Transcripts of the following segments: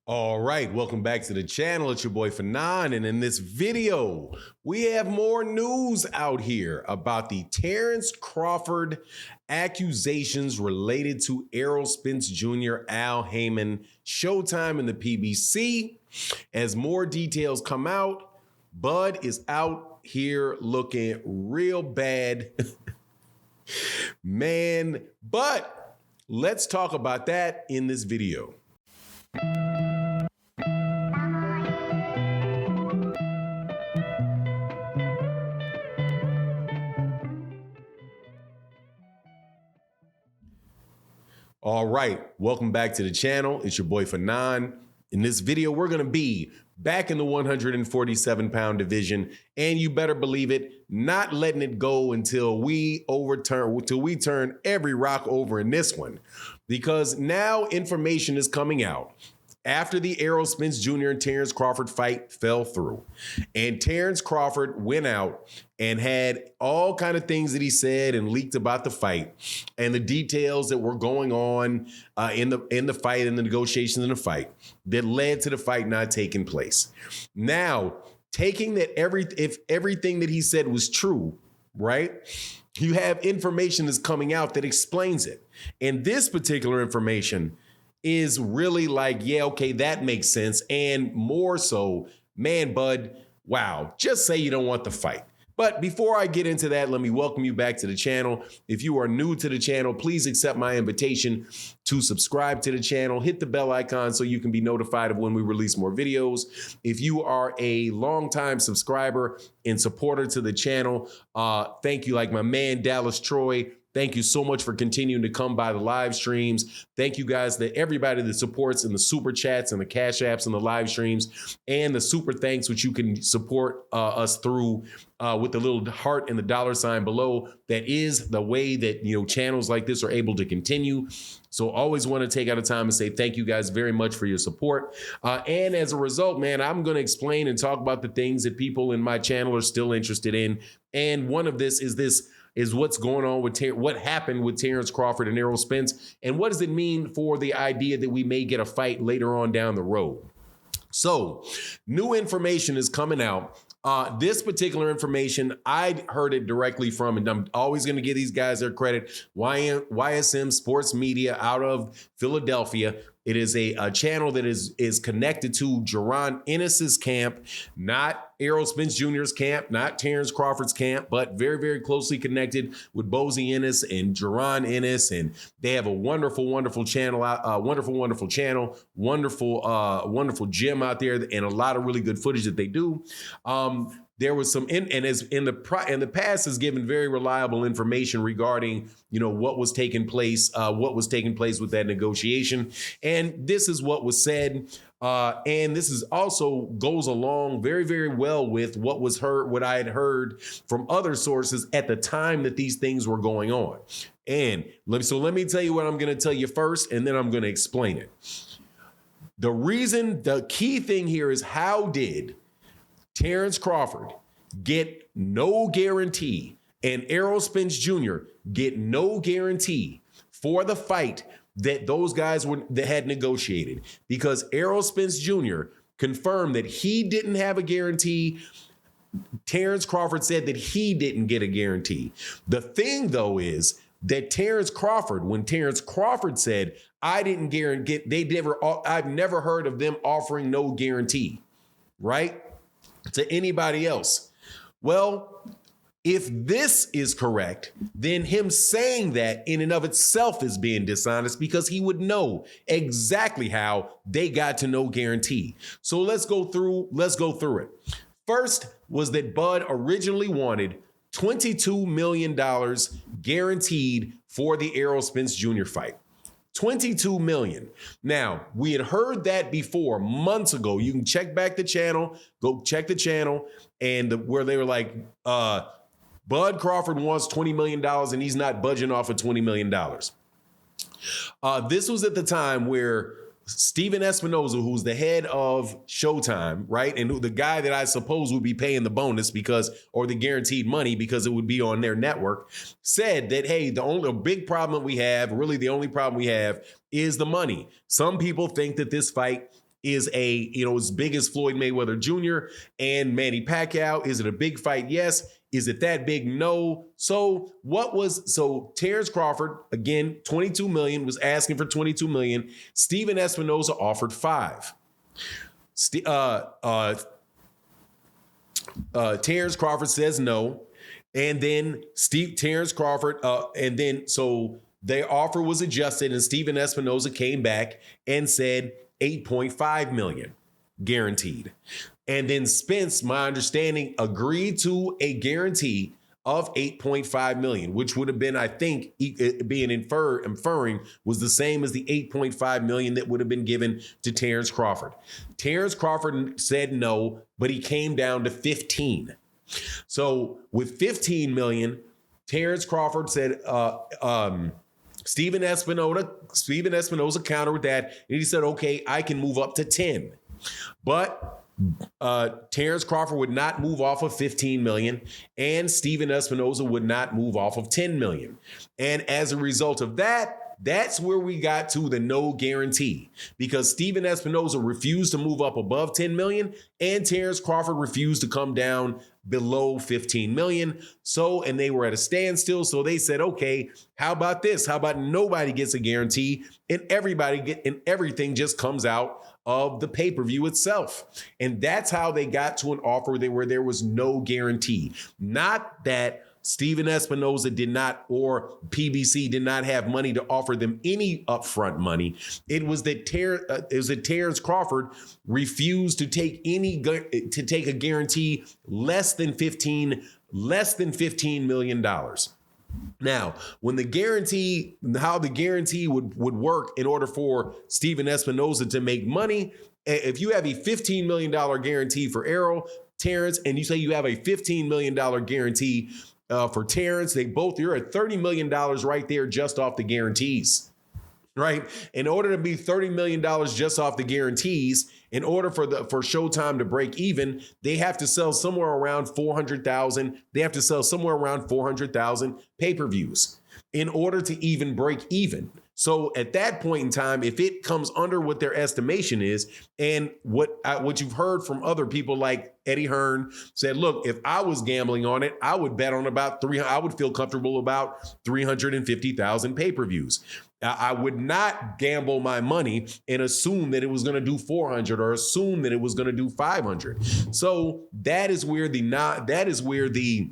All right, welcome back to the channel. It's your boy Fanon, and in this video, we have more news out here about the Terence Crawford accusations related to Errol Spence Jr., Al Heyman, Showtime, and the PBC. As more details come out, Bud is out here looking real bad. Man, but let's talk about that in this video. All right, welcome back to the channel. It's your boy Fanon. In this video, we're gonna be back in the 147-pound division, and you better believe it, not letting it go until we turn every rock over in this one. Because now information is coming out after the Errol Spence Jr. and Terence Crawford fight fell through. And Terence Crawford went out and had all kind of things that he said and leaked about the fight and the details that were going on in the fight and the negotiations in the fight that led to the fight not taking place. Now, taking that if everything that he said was true, right? You have information that's coming out that explains it. And this particular information is really like, yeah, okay, that makes sense. And more so, man, Bud, wow, just say you don't want the fight. But before I get into that, let me welcome you back to the channel. If you are new to the channel, please accept my invitation to subscribe to the channel. Hit the bell icon so you can be notified of when we release more videos. If you are a longtime subscriber and supporter to the channel, thank you, like my man Dallas Troy. Thank you so much for continuing to come by the live streams. Thank you guys, everybody that supports in the super chats and the cash apps and the live streams and the super thanks, which you can support us through with the little heart and the dollar sign below. That is the way that, you know, channels like this are able to continue. So always want to take out a time and say thank you guys very much for your support. And as a result, man, I'm going to explain and talk about the things that people in my channel are still interested in. And one of this is what's going on with what happened with Terence Crawford and Errol Spence, and what does it mean for the idea that we may get a fight later on down the road. So new information is coming out. This particular information, I heard it directly from, and I'm always going to give these guys their credit, YSM Sports Media out of Philadelphia. It is a channel that is connected to Jaron Ennis's camp, not Errol Spence Jr.'s camp, not Terence Crawford's camp, but very, very closely connected with Bozy Ennis and Jaron Ennis. And they have a wonderful, wonderful channel, wonderful gym out there, and a lot of really good footage that they do. There was some, in the past has given very reliable information regarding, you know, what was taking place with that negotiation. And this is what was said. And this is also goes along very, very well with what I had heard from other sources at the time that these things were going on. And let me tell you what I'm going to tell you first, and then I'm going to explain it. The key thing here is, how did Terence Crawford get no guarantee and Errol Spence Jr. get no guarantee for the fight that those guys that had negotiated? Because Errol Spence Jr. confirmed that he didn't have a guarantee. Terence Crawford said that he didn't get a guarantee. The thing, though, is that when Terence Crawford said, I didn't guarantee, I've never heard of them offering no guarantee, right, to anybody else. Well, if this is correct, then him saying that in and of itself is being dishonest, because he would know exactly how they got to no guarantee. So let's go through it. First was that Bud originally wanted $22 million guaranteed for the Errol Spence Jr. fight. $22 million. Now, we had heard that before months ago. You can check back the channel, go check the channel, and where they were like, Bud Crawford wants $20 million and he's not budging off of $20 million. This was at the time where Steven Espinoza, who's the head of Showtime, right, and the guy that I suppose would be paying the bonus or the guaranteed money because it would be on their network, said that, hey, the only big problem we have, really the only problem we have, is the money. Some people think that this fight is as big as Floyd Mayweather Jr. and Manny Pacquiao? Is it a big fight? Yes. Is it that big? No. So Terence Crawford, again, 22 million, was asking for 22 million. Steven Espinoza offered 5. Terence Crawford says no. And then Terence Crawford, so their offer was adjusted, and Steven Espinoza came back and said 8.5 million guaranteed. And then Spence, my understanding, agreed to a guarantee of 8.5 million, which would have been, I think, inferring was the same as the 8.5 million that would have been given to Terence Crawford. Terence Crawford said no, but he came down to 15. So with 15 million, Terence Crawford said, Steven Espinoza countered with that, and he said, okay, I can move up to 10. But Terence Crawford would not move off of 15 million, and Steven Espinoza would not move off of 10 million. And as a result of that, that's where we got to the no guarantee, because Steven Espinoza refused to move up above 10 million, and Terence Crawford refused to come down below 15 million. And they were at a standstill. So they said, okay, how about this? How about nobody gets a guarantee and everything just comes out of the pay-per-view itself? And that's how they got to an offer where there was no guarantee. Not that Steven Espinoza did not, or PBC did not have money to offer them any upfront money. It was that Terence Crawford refused to take a guarantee less than $15 million. Now, when how the guarantee would work in order for Steven Espinoza to make money, if you have a $15 million guarantee for Errol, Terence, and you say you have a $15 million guarantee for Terence, you're at $30 million right there just off the guarantees, right? In order to be $30 million just off the guarantees, in order for Showtime to break even, they have to sell somewhere around 400,000. They have to sell somewhere around 400,000 pay-per-views in order to even break even. So at that point in time, if it comes under what their estimation is, and what you've heard from other people like Eddie Hearn said, look, if I was gambling on it, I would bet on I would feel comfortable about 350,000 pay-per-views. I would not gamble my money and assume that it was going to do 400 or assume that it was going to do 500. So that is where the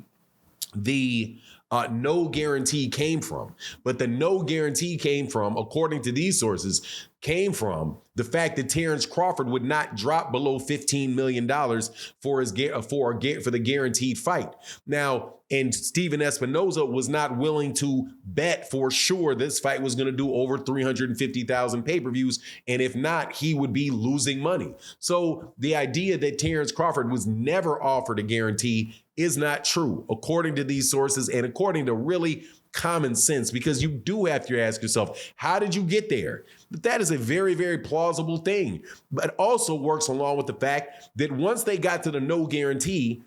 no guarantee came from. But the no guarantee came from, according to these sources, came from the fact that Terence Crawford would not drop below $15 million for the guaranteed fight. Now, and Steven Espinoza was not willing to bet for sure this fight was going to do over 350,000 pay-per-views. And if not, he would be losing money. So the idea that Terence Crawford was never offered a guarantee is not true, according to these sources and according to really common sense, because you do have to ask yourself, how did you get there? But that is a very, very plausible thing. But it also works along with the fact that once they got to the no guarantee,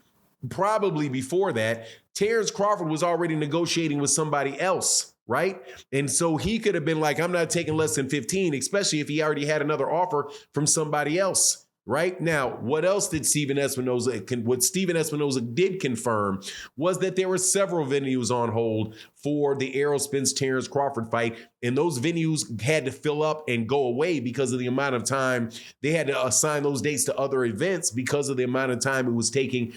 probably before that, Terence Crawford was already negotiating with somebody else, right? And so he could have been like, I'm not taking less than 15, especially if he already had another offer from somebody else. Right now, what else did Steven Espinoza did confirm was that there were several venues on hold for the Errol Spence Terence Crawford fight, and those venues had to fill up and go away because of the amount of time they had to assign those dates to other events because of the amount of time it was taking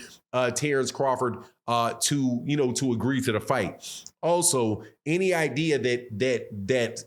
Terence Crawford to agree to the fight. Also, any idea that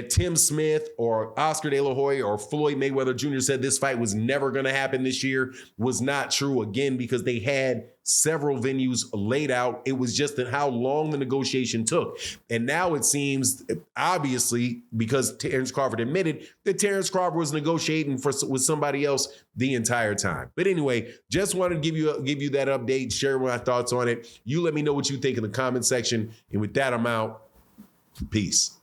Tim Smith or Oscar De La Hoya or Floyd Mayweather Jr. said this fight was never going to happen this year was not true, again, because they had several venues laid out. It was just that how long the negotiation took. And now it seems, obviously, because Terence Crawford admitted that Terence Crawford was negotiating with somebody else the entire time. But anyway, just wanted to give you that update, share my thoughts on it. You let me know what you think in the comment section. And with that, I'm out. Peace.